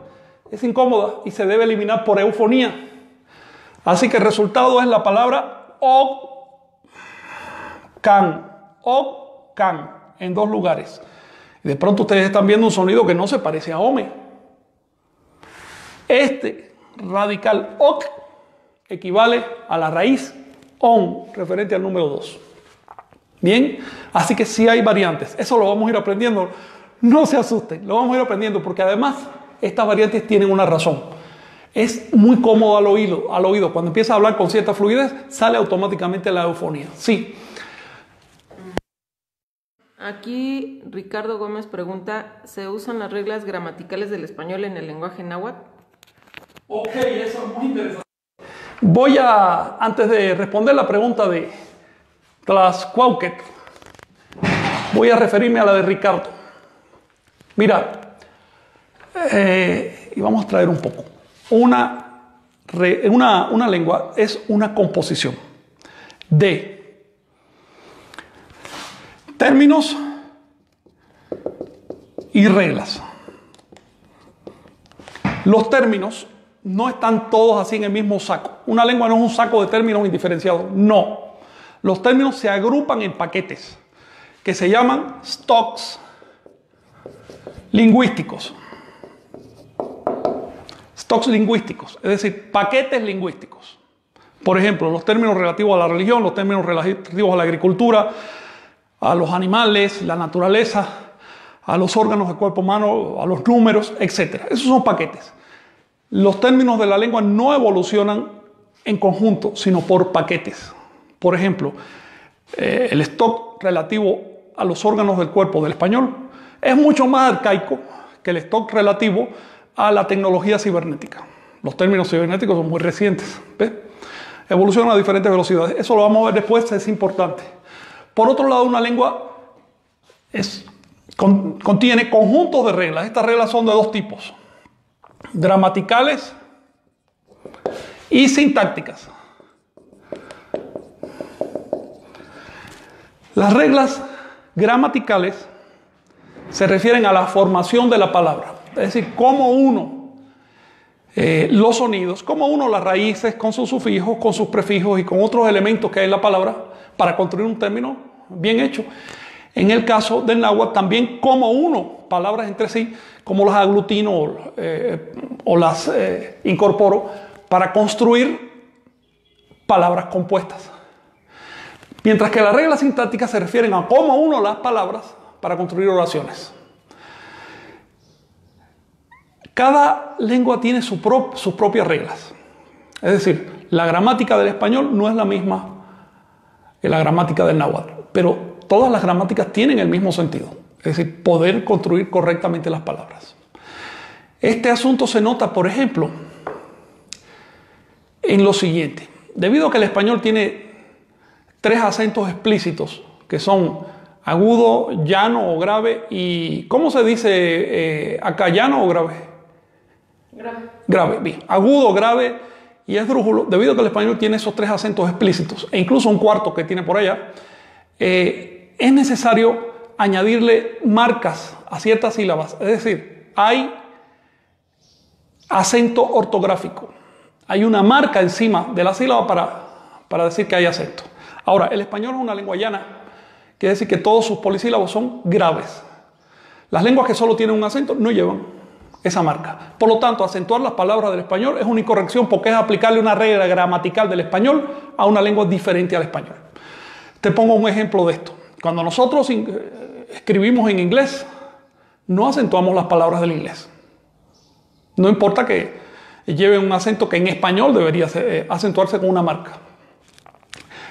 es incómoda y se debe eliminar por eufonía. Así que el resultado es la palabra OCAN. OCAN en dos lugares. Y de pronto ustedes están viendo un sonido que no se parece a OME. Este radical OC equivale a la raíz on, referente al número 2. Bien, así que sí hay variantes. Eso lo vamos a ir aprendiendo. No se asusten, lo vamos a ir aprendiendo porque además estas variantes tienen una razón. Es muy cómodo al oído. Cuando empieza a hablar con cierta fluidez, sale automáticamente la eufonía. Sí. Aquí Ricardo Gómez pregunta, ¿se usan las reglas gramaticales del español en el lenguaje náhuatl? Ok, eso es muy interesante. Antes de responder la pregunta de Tlaxcuauhquetl, voy a referirme a la de Ricardo. Mira, y vamos a traer un poco. Una lengua es una composición de términos y reglas. Los términos no están todos así en el mismo saco. Una lengua no es un saco de términos indiferenciados. No. Los términos se agrupan en paquetes que se llaman stocks lingüísticos. Stocks lingüísticos, es decir, paquetes lingüísticos. Por ejemplo, los términos relativos a la religión, los términos relativos a la agricultura, a los animales, la naturaleza, a los órganos del cuerpo humano, a los números, etc. Esos son paquetes. Los términos de la lengua no evolucionan en conjunto, sino por paquetes. Por ejemplo, el stock relativo a los órganos del cuerpo del español es mucho más arcaico que el stock relativo a la tecnología cibernética. Los términos cibernéticos son muy recientes, ¿ves? Evolucionan a diferentes velocidades. Eso lo vamos a ver después, es importante. Por otro lado, una lengua contiene conjuntos de reglas. Estas reglas son de dos tipos: gramaticales y sintácticas. Las reglas gramaticales se refieren a la formación de la palabra, es decir, cómo uno los sonidos, cómo uno las raíces con sus sufijos, con sus prefijos y con otros elementos que hay en la palabra para construir un término bien hecho. En el caso del náhuatl, también cómo uno palabras entre sí, cómo las aglutino o las incorporo para construir palabras compuestas. Mientras que las reglas sintácticas se refieren a cómo uno las palabras para construir oraciones. Cada lengua tiene sus propias reglas. Es decir, la gramática del español no es la misma que la gramática del náhuatl, pero todas las gramáticas tienen el mismo sentido. Es decir, poder construir correctamente las palabras. Este asunto se nota, por ejemplo, en lo siguiente. Debido a que el español tiene 3 acentos explícitos, que son agudo, llano o grave, y ¿cómo se dice acá, llano o grave? Grave. Grave, bien. Agudo, grave y esdrújulo. Debido a que el español tiene esos 3 acentos explícitos, e incluso un cuarto que tiene por allá, es necesario añadirle marcas a ciertas sílabas. Es decir, hay acento ortográfico. Hay una marca encima de la sílaba para decir que hay acento. Ahora, el español es una lengua llana, quiere decir que todos sus polisílabos son graves. Las lenguas que solo tienen un acento no llevan esa marca. Por lo tanto, acentuar las palabras del español es una incorrección porque es aplicarle una regla gramatical del español a una lengua diferente al español. Te pongo un ejemplo de esto. Cuando nosotros escribimos en inglés, no acentuamos las palabras del inglés. No importa que lleve un acento que en español debería acentuarse con una marca.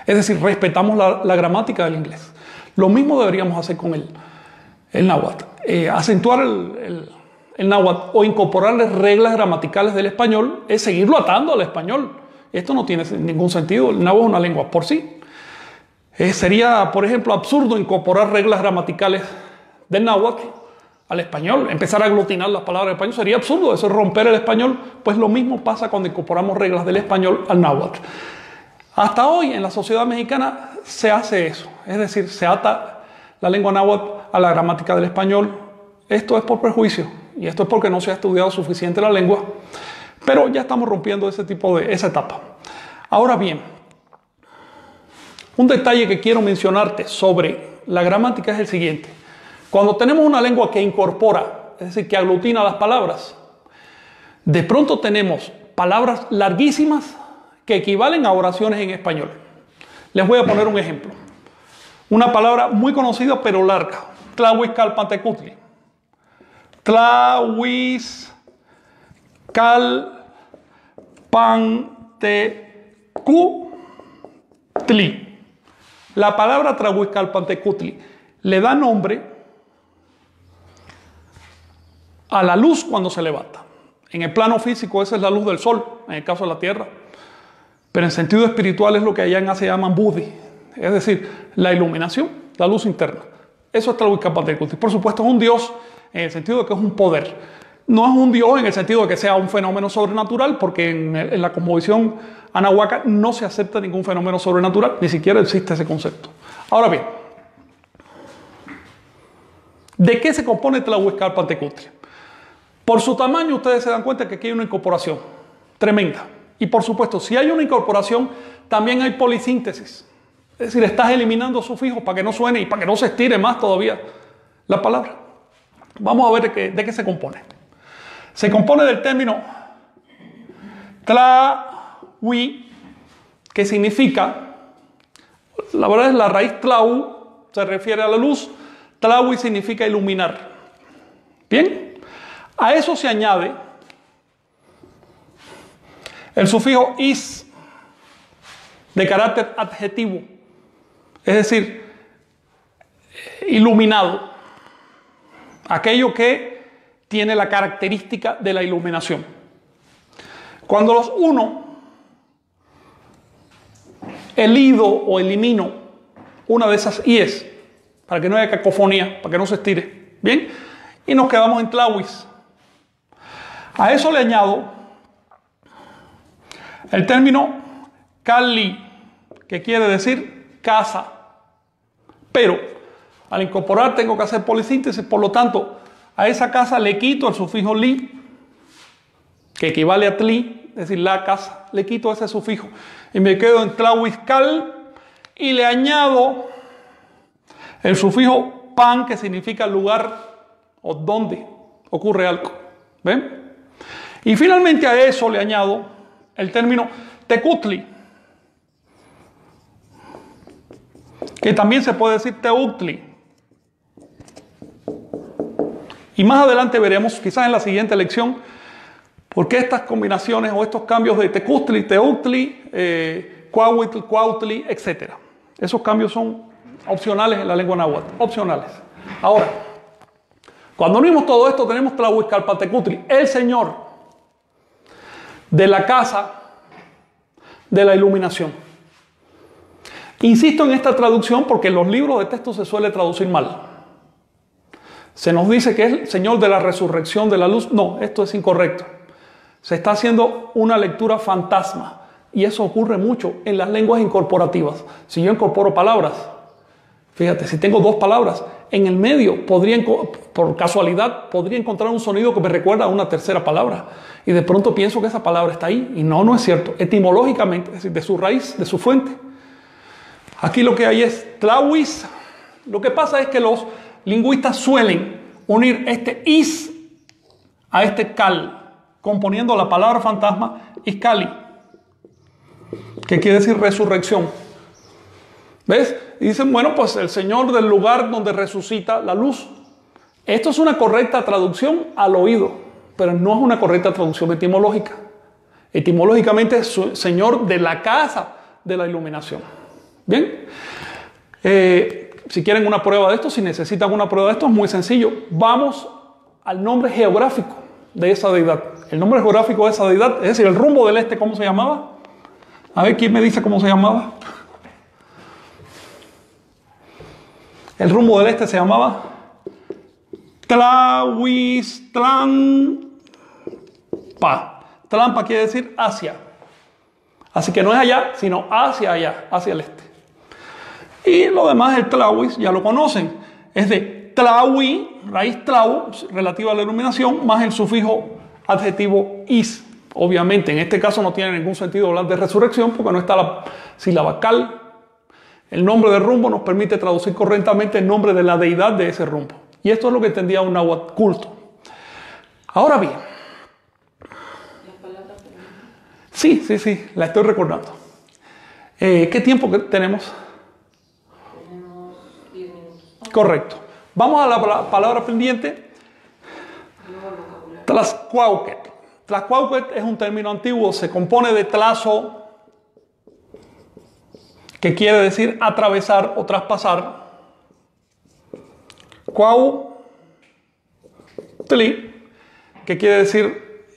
Es decir, respetamos la gramática del inglés. Lo mismo deberíamos hacer con el náhuatl. Acentuar el náhuatl o incorporarle reglas gramaticales del español es seguirlo atando al español. Esto no tiene ningún sentido. El náhuatl es una lengua por sí. Sería, por ejemplo, absurdo incorporar reglas gramaticales del náhuatl al español. Empezar a aglutinar las palabras del español sería absurdo. Eso es romper el español. Pues lo mismo pasa cuando incorporamos reglas del español al náhuatl. Hasta hoy en la sociedad mexicana se hace eso. Es decir, se ata la lengua náhuatl a la gramática del español. Esto es por prejuicio y esto es porque no se ha estudiado suficiente la lengua. Pero ya estamos rompiendo esa etapa. Ahora bien, un detalle que quiero mencionarte sobre la gramática es el siguiente. Cuando tenemos una lengua que incorpora, es decir, que aglutina las palabras, de pronto tenemos palabras larguísimas que equivalen a oraciones en español. Les voy a poner un ejemplo. Una palabra muy conocida pero larga. Tlahuizcalpantecutli. Tlahuizcalpantecutli. La palabra Tlahuizcalpantecutli le da nombre a la luz cuando se levanta. En el plano físico esa es la luz del sol, en el caso de la tierra. Pero en sentido espiritual es lo que allá en Asia llaman Buddhi, es decir, la iluminación, la luz interna. Eso es Tlahuizcalpantecutli. Por supuesto es un dios en el sentido de que es un poder. No es un dios en el sentido de que sea un fenómeno sobrenatural, porque en la cosmovisión anahuaca no se acepta ningún fenómeno sobrenatural, ni siquiera existe ese concepto. Ahora bien, ¿de qué se compone Tlahuizcalpantecutli? Por su tamaño ustedes se dan cuenta que aquí hay una incorporación tremenda. Y por supuesto, si hay una incorporación, también hay polisíntesis. Es decir, estás eliminando sufijos para que no suene y para que no se estire más todavía la palabra. Vamos a ver de qué se compone. Se compone del término tlahui, que significa, la verdad es la raíz tlau, se refiere a la luz, tlahui significa iluminar. Bien, a eso se añade el sufijo is, de carácter adjetivo. Es decir, iluminado, aquello que tiene la característica de la iluminación. Cuando los uno, elido o elimino una de esas ies, para que no haya cacofonía, para que no se estire, ¿bien? Y nos quedamos en tlawis. A eso le añado el término cali, que quiere decir casa. Pero al incorporar tengo que hacer polisíntesis, por lo tanto, a esa casa le quito el sufijo li, que equivale a tli, es decir, la casa, le quito ese sufijo y me quedo en tlawis cal y le añado el sufijo pan, que significa lugar o donde ocurre algo. ¿Ven? Y finalmente a eso le añado el término tecutli, que también se puede decir teutli. Y más adelante veremos, quizás en la siguiente lección, por qué estas combinaciones o estos cambios de tecutli, teutli, cuahuitl, cuautli, etc. Esos cambios son opcionales en la lengua náhuatl, opcionales. Ahora, cuando unimos todo esto, tenemos Tlahuizcalpatecutli, el Señor de la casa de la iluminación. Insisto en esta traducción porque en los libros de texto se suele traducir mal. Se nos dice que es el Señor de la resurrección de la luz. No, esto es incorrecto. Se está haciendo una lectura fantasma y eso ocurre mucho en las lenguas incorporativas. Si yo incorporo palabras, fíjate, si tengo dos palabras, en el medio por casualidad podría encontrar un sonido que me recuerda a una tercera palabra y de pronto pienso que esa palabra está ahí y no es cierto. Etimológicamente, es decir, de su raíz, de su fuente. Aquí lo que hay es tlawis. Lo que pasa es que los lingüistas suelen unir este is a este cal, componiendo la palabra fantasma iscali, que quiere decir resurrección. ¿Ves? Y dicen, bueno, pues el Señor del lugar donde resucita la luz. Esto es una correcta traducción al oído, pero no es una correcta traducción etimológica. Etimológicamente es Señor de la casa de la iluminación. ¿Bien? Si quieren una prueba de esto, si necesitan una prueba de esto, es muy sencillo. Vamos al nombre geográfico de esa deidad. El nombre geográfico de esa deidad, es decir, el rumbo del este, ¿cómo se llamaba? A ver, ¿quién me dice cómo se llamaba? El rumbo del este se llamaba Tlahuiztlampa. Tlampa quiere decir hacia. Así que no es allá, sino hacia allá, hacia el este. Y lo demás, el tlawis, ya lo conocen. Es de tlawi, raíz tlau, relativa a la iluminación, más el sufijo adjetivo is. Obviamente, en este caso no tiene ningún sentido hablar de resurrección porque no está la sílaba cal. El nombre del rumbo nos permite traducir correctamente el nombre de la deidad de ese rumbo. Y esto es lo que entendía un náhuatl culto. Ahora bien. Sí, la estoy recordando. ¿Qué tiempo tenemos? Tenemos 10 minutos. Correcto. Vamos a la palabra pendiente. Tlaxcuauhquetl. Tlaxcuauhquetl es un término antiguo, se compone de tlazo, que quiere decir atravesar o traspasar. Cuautli, que quiere decir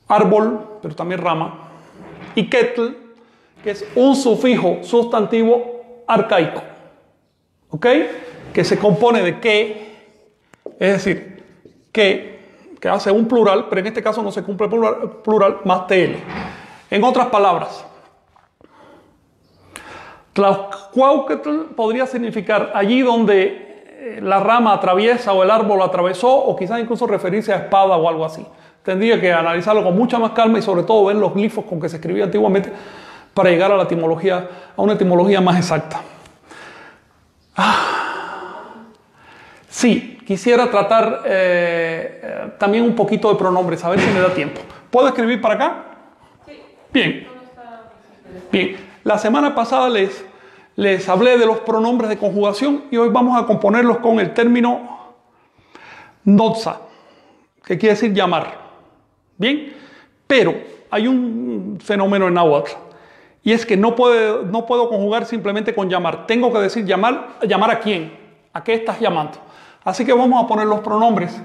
árbol, pero también rama. Y ketl, que es un sufijo sustantivo arcaico. ¿Ok? Que se compone de que, es decir, que hace un plural, pero en este caso no se cumple plural más tl. En otras palabras, Tlaxcuauhquetl podría significar allí donde la rama atraviesa o el árbol atravesó, o quizás incluso referirse a espada o algo así. Tendría que analizarlo con mucha más calma y sobre todo ver los glifos con que se escribía antiguamente para llegar a la etimología, a una etimología más exacta. Sí, quisiera tratar también un poquito de pronombres, a ver si me da tiempo. ¿Puedo escribir para acá? Sí. Bien. Bien. La semana pasada les hablé de los pronombres de conjugación y hoy vamos a componerlos con el término notza, que quiere decir llamar. Bien, pero hay un fenómeno en náhuatl Y es que no puedo conjugar simplemente con llamar. Tengo que decir llamar. ¿Llamar a quién? ¿A qué estás llamando? Así que vamos a poner los pronombres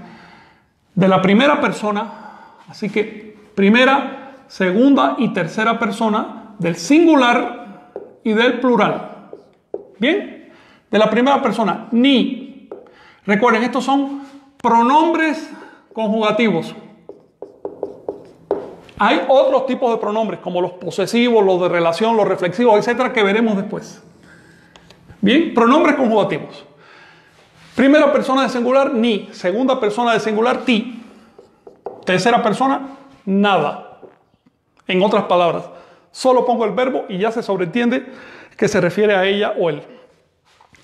de la primera persona. Así que primera, segunda y tercera persona del singular y del plural. ¿Bien? De la primera persona, ni. Recuerden, estos son pronombres conjugativos. Hay otros tipos de pronombres, como los posesivos, los de relación, los reflexivos, etcétera, que veremos después. Bien, pronombres conjugativos. Primera persona de singular, ni. Segunda persona de singular, ti. Tercera persona, nada. En otras palabras, solo pongo el verbo y ya se sobreentiende que se refiere a ella o él.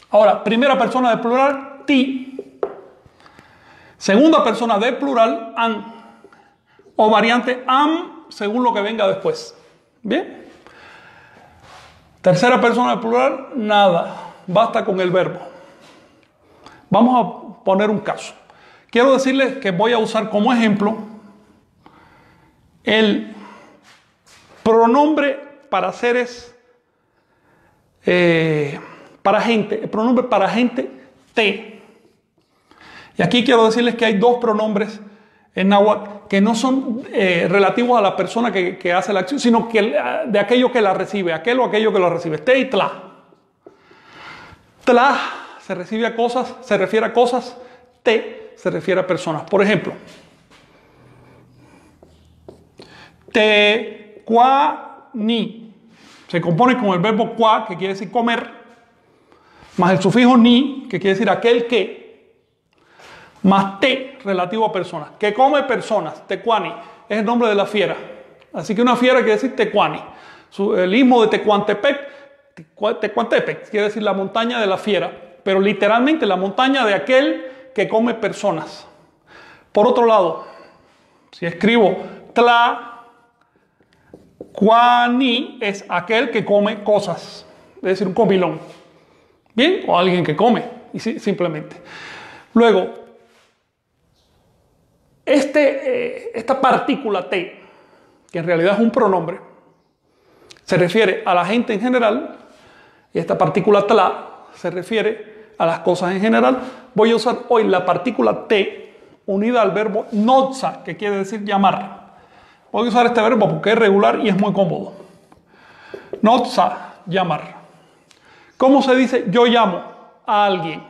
Ahora, primera persona de plural, ti. Segunda persona de plural, an. O variante am, según lo que venga después. ¿Bien? Tercera persona de plural, nada. Basta con el verbo. Vamos a poner un caso. Quiero decirles que voy a usar como ejemplo el pronombre para seres, para gente, el pronombre para gente, te. Y aquí quiero decirles que hay dos pronombres en náhuatl que no son relativos a la persona que hace la acción, sino que de aquello que la recibe, aquel o aquello que la recibe. Te y tla. Tla se refiere a cosas, te se refiere a personas. Por ejemplo, te qua ni se compone con el verbo qua, que quiere decir comer, más el sufijo ni, que quiere decir aquel que, más te, relativo a personas. Que come personas, tecuani, es el nombre de la fiera. Así que una fiera quiere decir tecuani. El istmo de Tecuantepec quiere decir la montaña de la fiera, pero literalmente la montaña de aquel que come personas. Por otro lado, si escribo tla, cuani, es aquel que come cosas, es decir, un comilón. ¿Bien? O alguien que come, y simplemente. Luego, esta partícula te, que en realidad es un pronombre, se refiere a la gente en general, y esta partícula tla se refiere a las cosas en general. Voy a usar hoy la partícula te unida al verbo notza, que quiere decir llamar. Voy a usar este verbo porque es regular y es muy cómodo. Notza, llamar. ¿Cómo se dice yo llamo a alguien?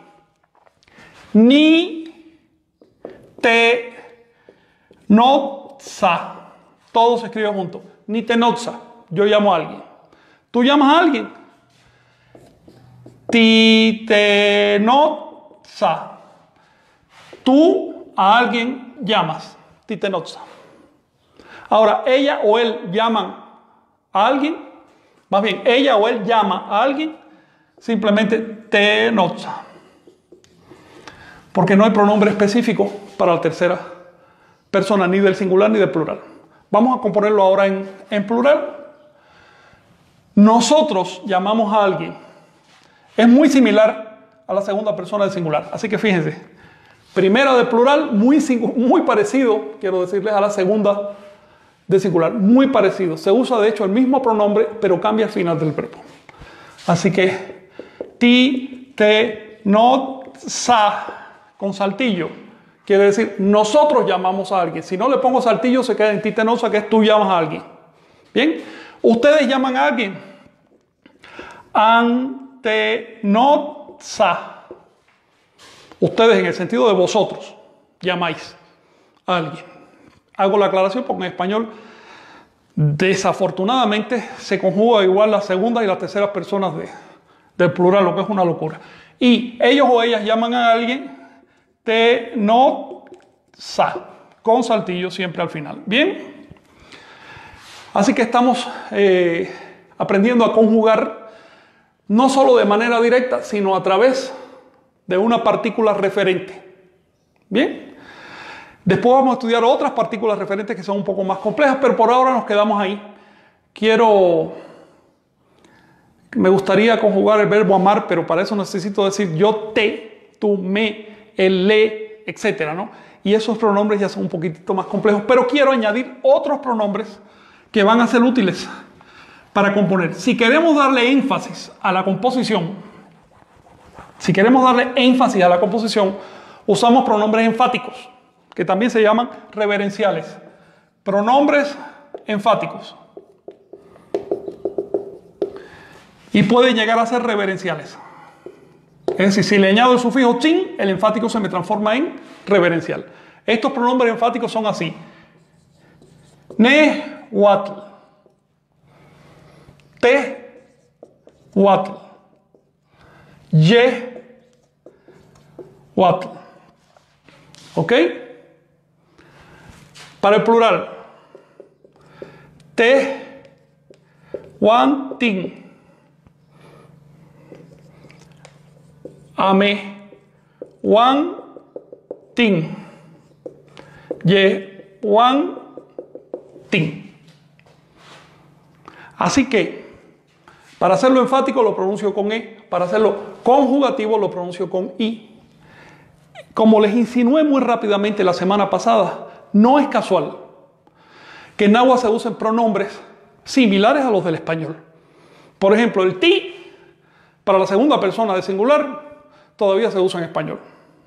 Ni te notza. Todo se escribe junto. Ni te notza. Yo llamo a alguien. ¿Tú llamas a alguien? Ti te notza. Tú a alguien llamas. Ti te notza. Ahora, ella o él llaman a alguien. Más bien, ella o él llama a alguien. Simplemente te notza. Porque no hay pronombre específico para la tercera persona, ni del singular ni del plural. Vamos a componerlo ahora en plural. Nosotros llamamos a alguien. Es muy similar a la segunda persona del singular. Así que fíjense. Primera de plural, muy parecido, quiero decirles, a la segunda de singular. Muy parecido. Se usa de hecho el mismo pronombre, pero cambia al final del verbo. Así que ti, te, no, sa, con saltillo. Quiere decir, nosotros llamamos a alguien. Si no le pongo saltillo, se queda en ti, te, no, sa, que es tú llamas a alguien. Bien. Ustedes llaman a alguien. Ante, no, sa. Ustedes en el sentido de vosotros llamáis a alguien. Hago la aclaración porque en español desafortunadamente se conjuga igual las segundas y las terceras personas del plural, lo que es una locura. Y ellos o ellas llaman a alguien te, no, sa, con saltillo siempre al final. Bien. Así que estamos aprendiendo a conjugar no solo de manera directa, sino a través de una partícula referente. Bien. Después vamos a estudiar otras partículas referentes que son un poco más complejas, pero por ahora nos quedamos ahí. Me gustaría conjugar el verbo amar, pero para eso necesito decir yo te, tú me, él le, etcétera, ¿no? Y esos pronombres ya son un poquitito más complejos, pero quiero añadir otros pronombres que van a ser útiles para componer. Si queremos darle énfasis a la composición, usamos pronombres enfáticos, que también se llaman reverenciales. Pronombres enfáticos. Y pueden llegar a ser reverenciales. Es decir, si le añado el sufijo chin, el enfático se me transforma en reverencial. Estos pronombres enfáticos son así. Ne, watl. Te, watl. Ye, watl. ¿Ok? Para el plural. Te, wan, tin. Ame, wan, tin. Ye, wan, tin. Así que, para hacerlo enfático lo pronuncio con E, para hacerlo conjugativo lo pronuncio con I. Como les insinué muy rápidamente la semana pasada, no es casual que en náhuatl se usen pronombres similares a los del español. Por ejemplo, el ti, para la segunda persona de singular, todavía se usa en español.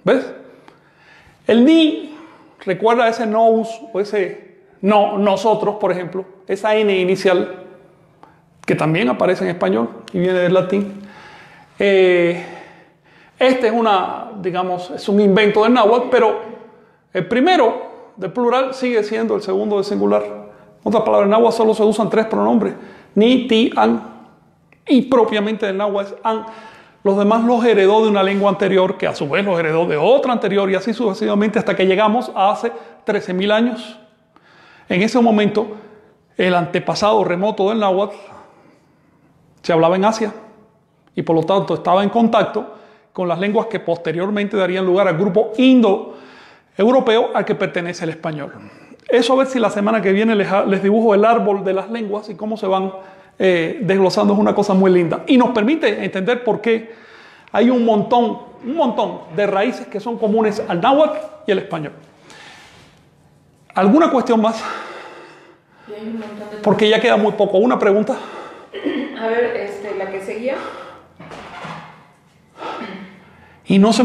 ¿Ves? El ni, recuerda ese nous o ese no, nosotros, por ejemplo, esa N inicial, que también aparece en español y viene del latín. Este es digamos, es un invento del náhuatl, pero el primero del plural sigue siendo el segundo del singular. En otras palabras, en náhuatl solo se usan 3 pronombres: ni, ti, an. Y propiamente del náhuatl es an. Los demás los heredó de una lengua anterior, que a su vez los heredó de otra anterior, y así sucesivamente hasta que llegamos a hace 13.000 años. En ese momento, el antepasado remoto del náhuatl se hablaba en Asia y por lo tanto estaba en contacto con las lenguas que posteriormente darían lugar al grupo indoeuropeo al que pertenece el español. Eso a ver si la semana que viene les dibujo el árbol de las lenguas y cómo se van desglosando. Es una cosa muy linda y nos permite entender por qué hay un montón de raíces que son comunes al náhuatl y al español. ¿Alguna cuestión más? Porque ya queda muy poco. ¿Una pregunta? A ver, la que seguía. Y no se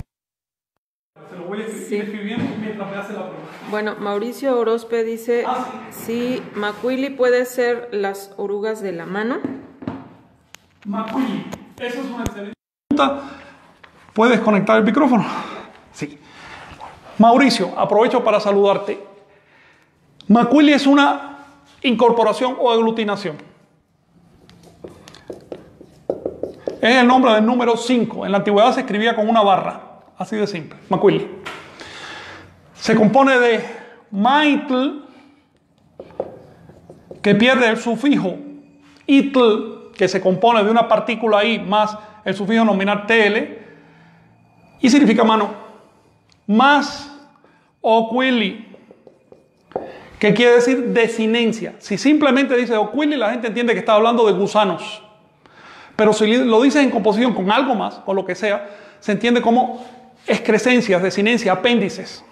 lo voy a ir escribiendo mientras me hace la pregunta. Bueno, Mauricio Orozpe dice si macuili puede ser las orugas de la mano. Macuili, esa es una excelente pregunta. ¿Puedes conectar el micrófono? Sí. Mauricio, aprovecho para saludarte. Macuili es una incorporación o aglutinación. Es el nombre del número 5. En la antigüedad se escribía con una barra. Así de simple. Macuili. Se compone de maitl, que pierde el sufijo itl, que se compone de una partícula i más el sufijo nominal tl, y significa mano. Más oquili, que quiere decir desinencia. Si simplemente dice oquili, la gente entiende que está hablando de gusanos. Pero si lo dices en composición con algo más, o lo que sea, se entiende como excrescencias, desinencia, apéndices.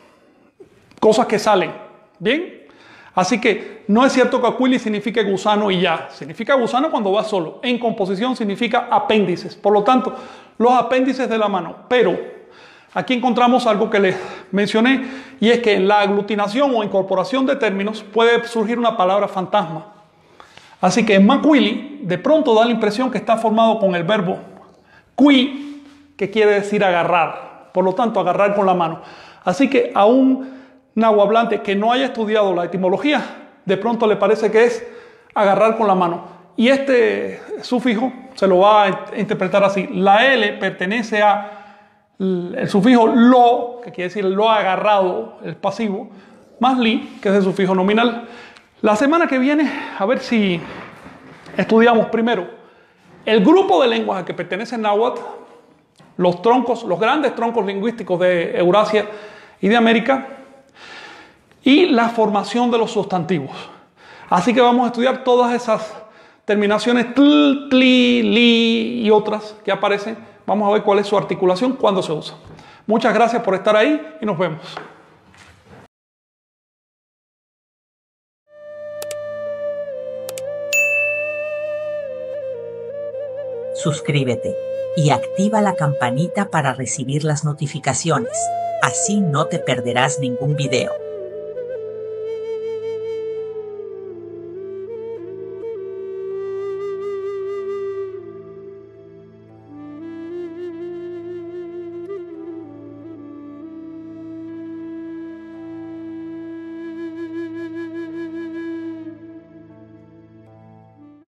Cosas que salen. ¿Bien? Así que no es cierto que oquili signifique gusano y ya. Significa gusano cuando va solo. En composición significa apéndices. Por lo tanto, los apéndices de la mano. Pero aquí encontramos algo que les mencioné, y es que en la aglutinación o incorporación de términos puede surgir una palabra fantasma. Así que en macuili de pronto da la impresión que está formado con el verbo cui, que quiere decir agarrar. Por lo tanto, agarrar con la mano. Así que a un nahuablante que no haya estudiado la etimología, de pronto le parece que es agarrar con la mano. Y este sufijo se lo va a interpretar así. La L pertenece al sufijo lo, que quiere decir lo agarrado, el pasivo, más li, que es el sufijo nominal. La semana que viene, a ver si estudiamos primero el grupo de lenguas a que pertenece el náhuatl, los troncos, los grandes troncos lingüísticos de Eurasia y de América, y la formación de los sustantivos. Así que vamos a estudiar todas esas terminaciones tl, tli, li y otras que aparecen. Vamos a ver cuál es su articulación, cuándo se usa. Muchas gracias por estar ahí y nos vemos. suscríbete y activa la campanita para recibir las notificaciones. Así no te perderás ningún video.